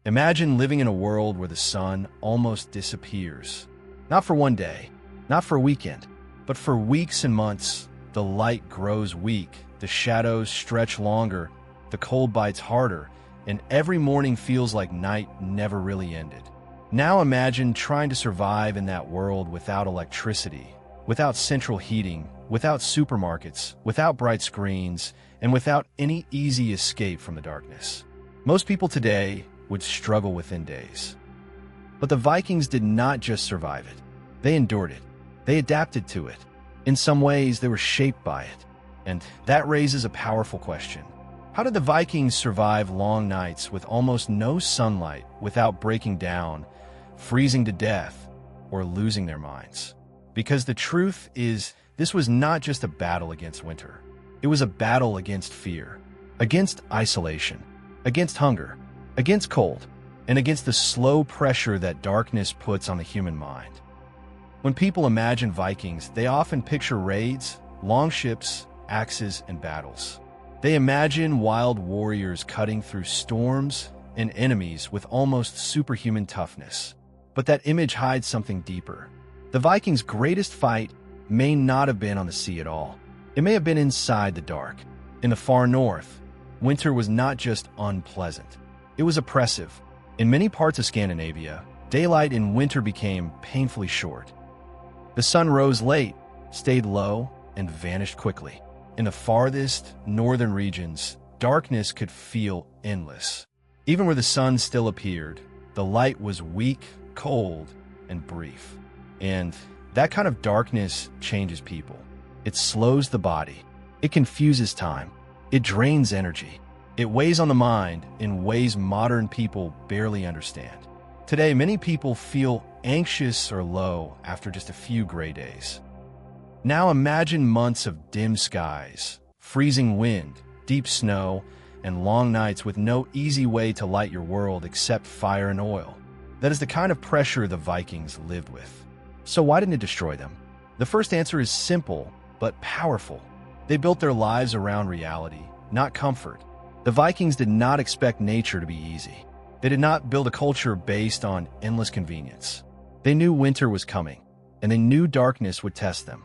Imagine living in a world where the sun almost disappears. Not for one day, not for a weekend, but for weeks and months. The light grows weak, the shadows stretch longer, the cold bites harder, and every morning feels like night never really ended. Now imagine trying to survive in that world without electricity, without central heating, without supermarkets, without bright screens, and without any easy escape from the darkness. Most people today would struggle within days. But the Vikings did not just survive it. They endured it. They adapted to it. In some ways, they were shaped by it. And that raises a powerful question. How did the Vikings survive long nights with almost no sunlight without breaking down, freezing to death, or losing their minds? Because the truth is, this was not just a battle against winter. It was a battle against fear, against isolation, against hunger, against cold, and against the slow pressure that darkness puts on the human mind. When people imagine Vikings, they often picture raids, long ships, axes, and battles. They imagine wild warriors cutting through storms and enemies with almost superhuman toughness. But that image hides something deeper. The Vikings' greatest fight may not have been on the sea at all. It may have been inside the dark. In the far north, winter was not just unpleasant. It was oppressive. In many parts of Scandinavia, daylight in winter became painfully short. The sun rose late, stayed low, and vanished quickly. In the farthest northern regions, darkness could feel endless. Even where the sun still appeared, the light was weak, cold, and brief. And that kind of darkness changes people. It slows the body. It confuses time. It drains energy. It weighs on the mind in ways modern people barely understand. Today, many people feel anxious or low after just a few gray days. Now imagine months of dim skies, freezing wind, deep snow, and long nights with no easy way to light your world except fire and oil. That is the kind of pressure the Vikings lived with. So why didn't it destroy them? The first answer is simple, but powerful. They built their lives around reality, not comfort. The Vikings did not expect nature to be easy. They did not build a culture based on endless convenience. They knew winter was coming, and they knew darkness would test them.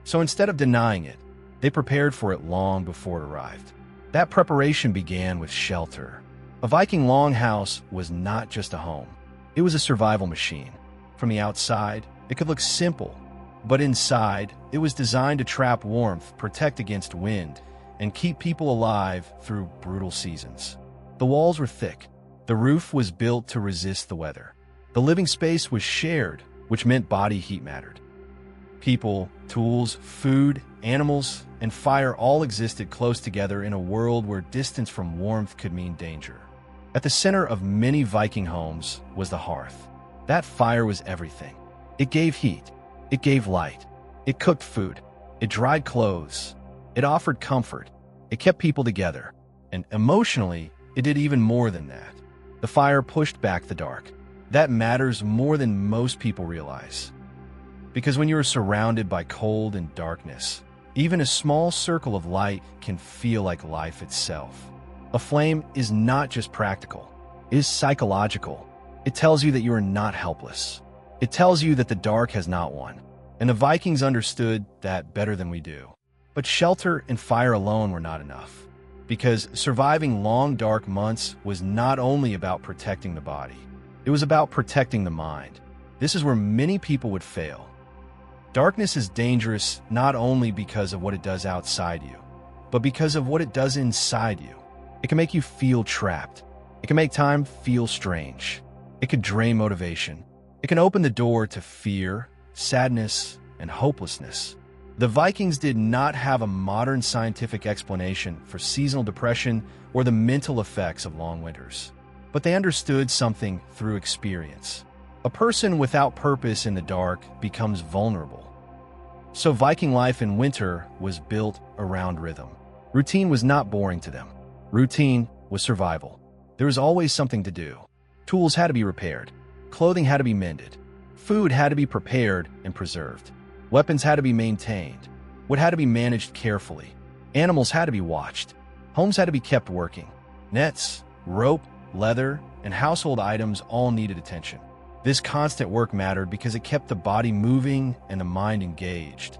So instead of denying it, they prepared for it long before it arrived. That preparation began with shelter. A Viking longhouse was not just a home. It was a survival machine. From the outside, it could look simple, but inside, it was designed to trap warmth, protect against wind, and keep people alive through brutal seasons. The walls were thick. The roof was built to resist the weather. The living space was shared, which meant body heat mattered. People, tools, food, animals, and fire all existed close together in a world where distance from warmth could mean danger. At the center of many Viking homes was the hearth. That fire was everything. It gave heat. It gave light. It cooked food. It dried clothes. It offered comfort. It kept people together. And emotionally, it did even more than that. The fire pushed back the dark. That matters more than most people realize. Because when you are surrounded by cold and darkness, even a small circle of light can feel like life itself. A flame is not just practical. It is psychological. It tells you that you are not helpless. It tells you that the dark has not won. And the Vikings understood that better than we do. But shelter and fire alone were not enough. Because surviving long, dark months was not only about protecting the body. It was about protecting the mind. This is where many people would fail. Darkness is dangerous not only because of what it does outside you, but because of what it does inside you. It can make you feel trapped. It can make time feel strange. It can drain motivation. It can open the door to fear, sadness, and hopelessness. The Vikings did not have a modern scientific explanation for seasonal depression or the mental effects of long winters. But they understood something through experience. A person without purpose in the dark becomes vulnerable. So Viking life in winter was built around rhythm. Routine was not boring to them. Routine was survival. There was always something to do. Tools had to be repaired. Clothing had to be mended. Food had to be prepared and preserved. Weapons had to be maintained. Wood had to be managed carefully. Animals had to be watched. Homes had to be kept working. Nets, rope, leather, and household items all needed attention. This constant work mattered because it kept the body moving and the mind engaged.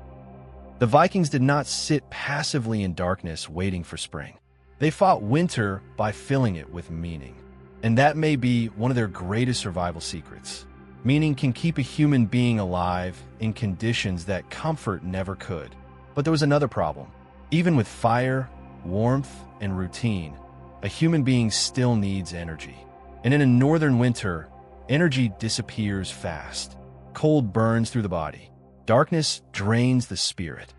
The Vikings did not sit passively in darkness waiting for spring. They fought winter by filling it with meaning. And that may be one of their greatest survival secrets. Meaning can keep a human being alive in conditions that comfort never could. But there was another problem. Even with fire, warmth, and routine, a human being still needs energy. And in a northern winter, energy disappears fast. Cold burns through the body. Darkness drains the spirit.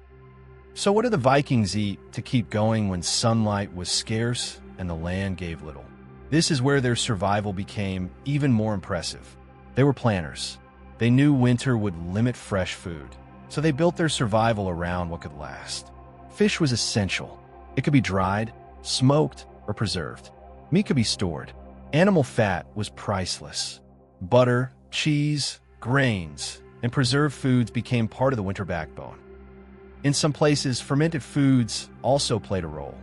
So what did the Vikings eat to keep going when sunlight was scarce and the land gave little? This is where their survival became even more impressive. They were planners. They knew winter would limit fresh food, so they built their survival around what could last. Fish was essential. It could be dried, smoked, or preserved. Meat could be stored. Animal fat was priceless. Butter, cheese, grains, and preserved foods became part of the winter backbone. In some places, fermented foods also played a role.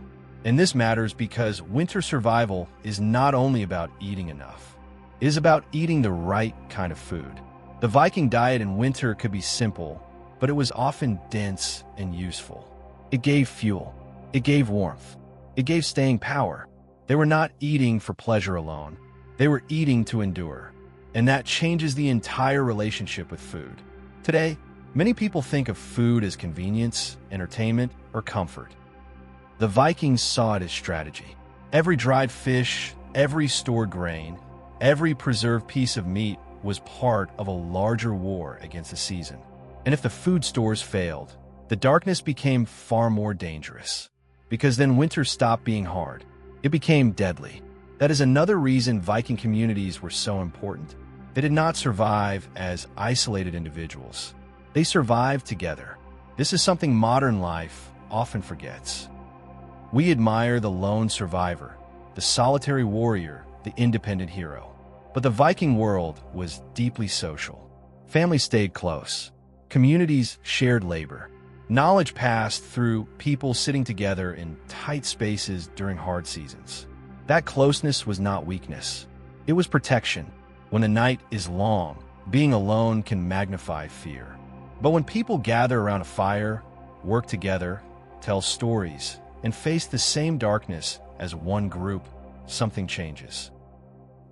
And this matters because winter survival is not only about eating enough. It is about eating the right kind of food. The Viking diet in winter could be simple, but it was often dense and useful. It gave fuel. It gave warmth. It gave staying power. They were not eating for pleasure alone. They were eating to endure. And that changes the entire relationship with food. Today, many people think of food as convenience, entertainment, or comfort. The Vikings saw it as strategy. Every dried fish, every stored grain, every preserved piece of meat was part of a larger war against the season. And if the food stores failed, the darkness became far more dangerous. Because then winter stopped being hard. It became deadly. That is another reason Viking communities were so important. They did not survive as isolated individuals. They survived together. This is something modern life often forgets. We admire the lone survivor, the solitary warrior, the independent hero. But the Viking world was deeply social. Families stayed close. Communities shared labor. Knowledge passed through people sitting together in tight spaces during hard seasons. That closeness was not weakness. It was protection. When the night is long, being alone can magnify fear. But when people gather around a fire, work together, tell stories, and face the same darkness as one group, something changes.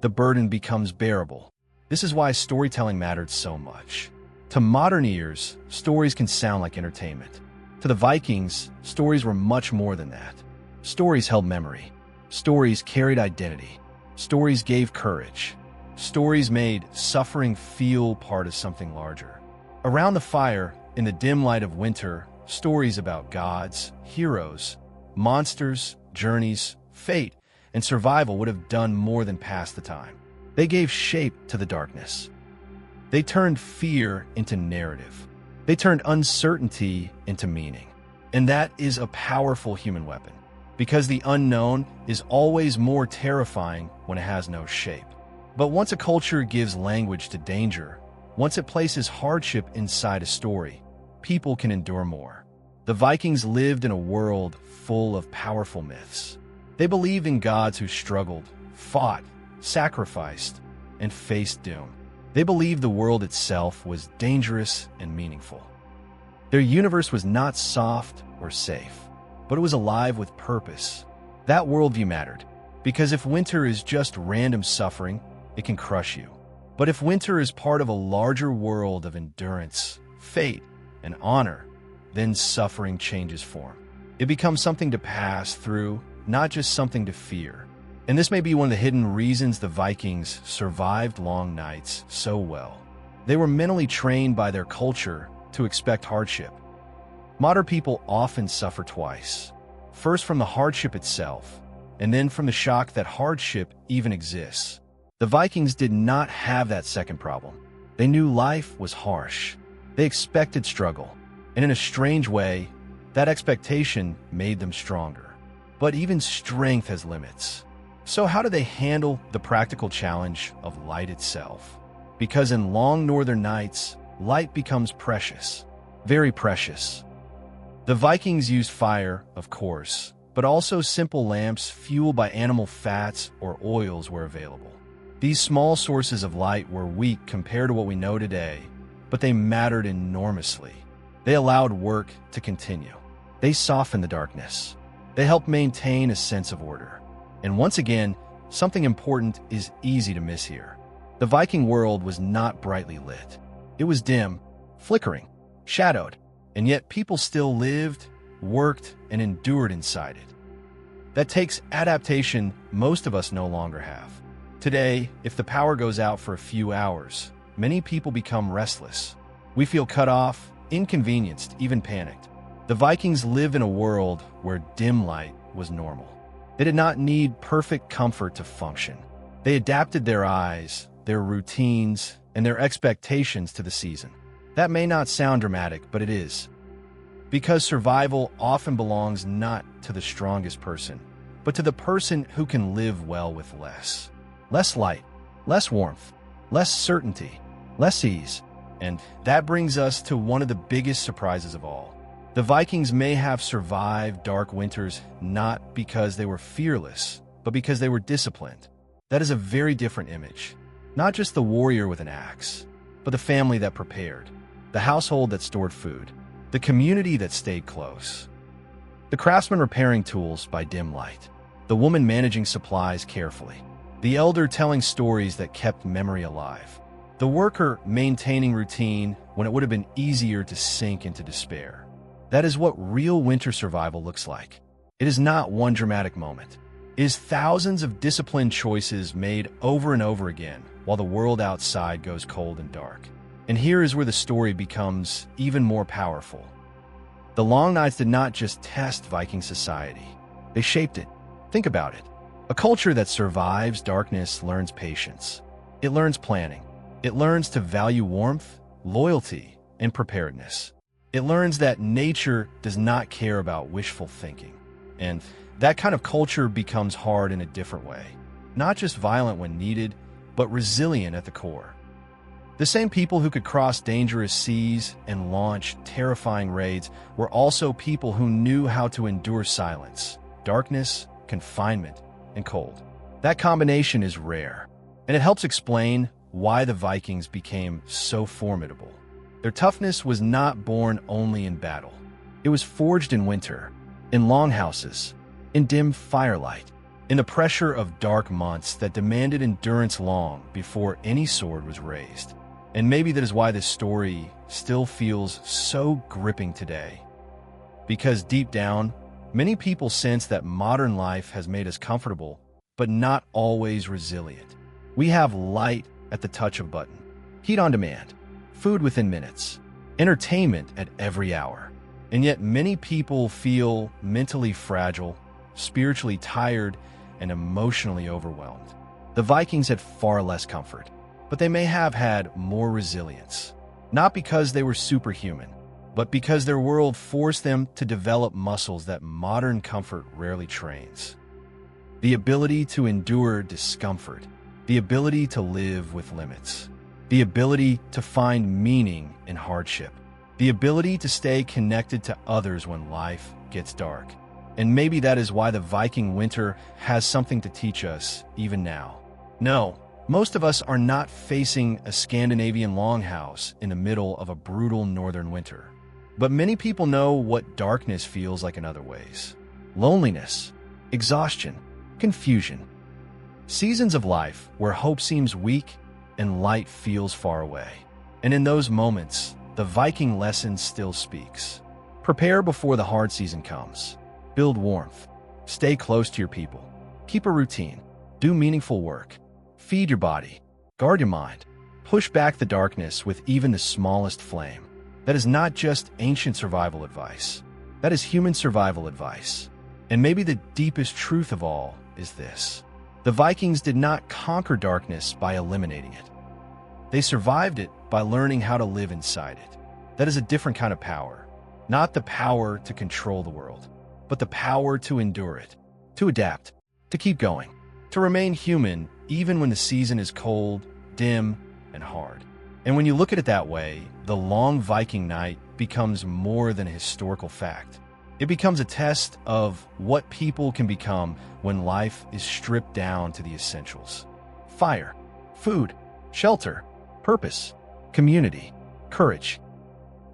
The burden becomes bearable. This is why storytelling mattered so much. To modern ears, stories can sound like entertainment. To the Vikings, stories were much more than that. Stories held memory. Stories carried identity. Stories gave courage. Stories made suffering feel part of something larger. Around the fire, in the dim light of winter, stories about gods, heroes, monsters, journeys, fate, and survival would have done more than pass the time. They gave shape to the darkness. They turned fear into narrative. They turned uncertainty into meaning. And that is a powerful human weapon, because the unknown is always more terrifying when it has no shape. But once a culture gives language to danger, once it places hardship inside a story, people can endure more. The Vikings lived in a world full of powerful myths. They believed in gods who struggled, fought, sacrificed, and faced doom. They believed the world itself was dangerous and meaningful. Their universe was not soft or safe, but it was alive with purpose. That worldview mattered, because if winter is just random suffering, it can crush you. But if winter is part of a larger world of endurance, fate, and honor, then suffering changes form. It becomes something to pass through, not just something to fear. And this may be one of the hidden reasons the Vikings survived long nights so well. They were mentally trained by their culture to expect hardship. Modern people often suffer twice. First from the hardship itself, and then from the shock that hardship even exists. The Vikings did not have that second problem. They knew life was harsh. They expected struggle. And in a strange way, that expectation made them stronger. But even strength has limits. So how do they handle the practical challenge of light itself? Because in long northern nights, light becomes precious, very precious. The Vikings used fire, of course, but also simple lamps fueled by animal fats or oils were available. These small sources of light were weak compared to what we know today, but they mattered enormously. They allowed work to continue. They softened the darkness. They helped maintain a sense of order. And once again, something important is easy to miss here. The Viking world was not brightly lit. It was dim, flickering, shadowed, and yet people still lived, worked, and endured inside it. That takes adaptation most of us no longer have. Today, if the power goes out for a few hours, many people become restless. We feel cut off, inconvenienced, even panicked. The Vikings lived in a world where dim light was normal. They did not need perfect comfort to function. They adapted their eyes, their routines, and their expectations to the season. That may not sound dramatic, but it is. Because survival often belongs not to the strongest person, but to the person who can live well with less. Less light, less warmth, less certainty, less ease. And that brings us to one of the biggest surprises of all. The Vikings may have survived dark winters not because they were fearless, but because they were disciplined. That is a very different image. Not just the warrior with an axe, but the family that prepared, the household that stored food, the community that stayed close. The craftsman repairing tools by dim light, the woman managing supplies carefully, the elder telling stories that kept memory alive, the worker maintaining routine when it would have been easier to sink into despair. That is what real winter survival looks like. It is not one dramatic moment. It is thousands of disciplined choices made over and over again while the world outside goes cold and dark. And here is where the story becomes even more powerful. The long nights did not just test Viking society. They shaped it. Think about it. A culture that survives darkness learns patience. It learns planning. It learns to value warmth, loyalty, and preparedness. It learns that nature does not care about wishful thinking. And that kind of culture becomes hard in a different way. Not just violent when needed, but resilient at the core. The same people who could cross dangerous seas and launch terrifying raids were also people who knew how to endure silence, darkness, confinement, and cold. That combination is rare, and it helps explain why the Vikings became so formidable. Their toughness was not born only in battle. It was forged in winter, in longhouses, in dim firelight, in the pressure of dark months that demanded endurance long before any sword was raised. And maybe that is why this story still feels so gripping today. Because deep down, many people sense that modern life has made us comfortable, but not always resilient. We have light at the touch of a button, heat on demand, food within minutes, entertainment at every hour. And yet many people feel mentally fragile, spiritually tired, and emotionally overwhelmed. The Vikings had far less comfort, but they may have had more resilience. Not because they were superhuman, but because their world forced them to develop muscles that modern comfort rarely trains. The ability to endure discomfort, the ability to live with limits, the ability to find meaning in hardship, the ability to stay connected to others when life gets dark. And maybe that is why the Viking winter has something to teach us even now. No, most of us are not facing a Scandinavian longhouse in the middle of a brutal northern winter. But many people know what darkness feels like in other ways. Loneliness, exhaustion, confusion. Seasons of life where hope seems weak and light feels far away. And in those moments, the Viking lesson still speaks. Prepare before the hard season comes. Build warmth. Stay close to your people. Keep a routine. Do meaningful work. Feed your body. Guard your mind. Push back the darkness with even the smallest flame. That is not just ancient survival advice. That is human survival advice. And maybe the deepest truth of all is this. The Vikings did not conquer darkness by eliminating it. They survived it by learning how to live inside it. That is a different kind of power. Not the power to control the world, but the power to endure it, to adapt, to keep going, to remain human even when the season is cold, dim, and hard. And when you look at it that way, the long Viking night becomes more than a historical fact. It becomes a test of what people can become when life is stripped down to the essentials. Fire, food, shelter, purpose, community, courage.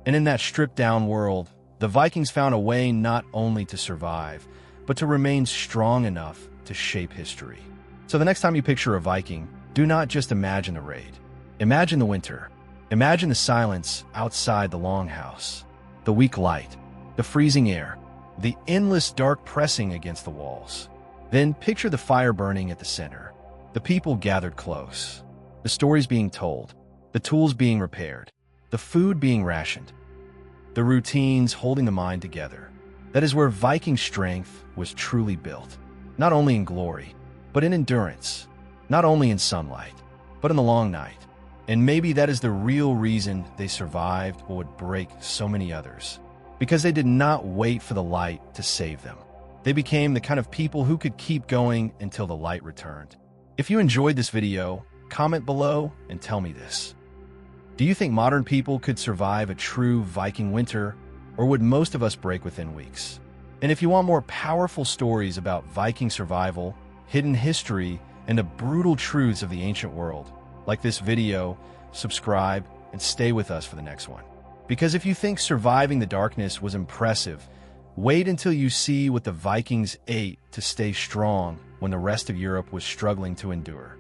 And in that stripped-down world, the Vikings found a way not only to survive, but to remain strong enough to shape history. So the next time you picture a Viking, do not just imagine the raid. Imagine the winter. Imagine the silence outside the longhouse, the weak light, the freezing air, the endless dark pressing against the walls. Then picture the fire burning at the center, the people gathered close, the stories being told, the tools being repaired, the food being rationed, the routines holding the mind together. That is where Viking strength was truly built, not only in glory, but in endurance, not only in sunlight, but in the long night. And maybe that is the real reason they survived what would break so many others, because they did not wait for the light to save them. They became the kind of people who could keep going until the light returned. If you enjoyed this video, comment below and tell me this. Do you think modern people could survive a true Viking winter, or would most of us break within weeks? And if you want more powerful stories about Viking survival, hidden history, and the brutal truths of the ancient world, like this video, subscribe, and stay with us for the next one. Because if you think surviving the darkness was impressive, wait until you see what the Vikings ate to stay strong when the rest of Europe was struggling to endure.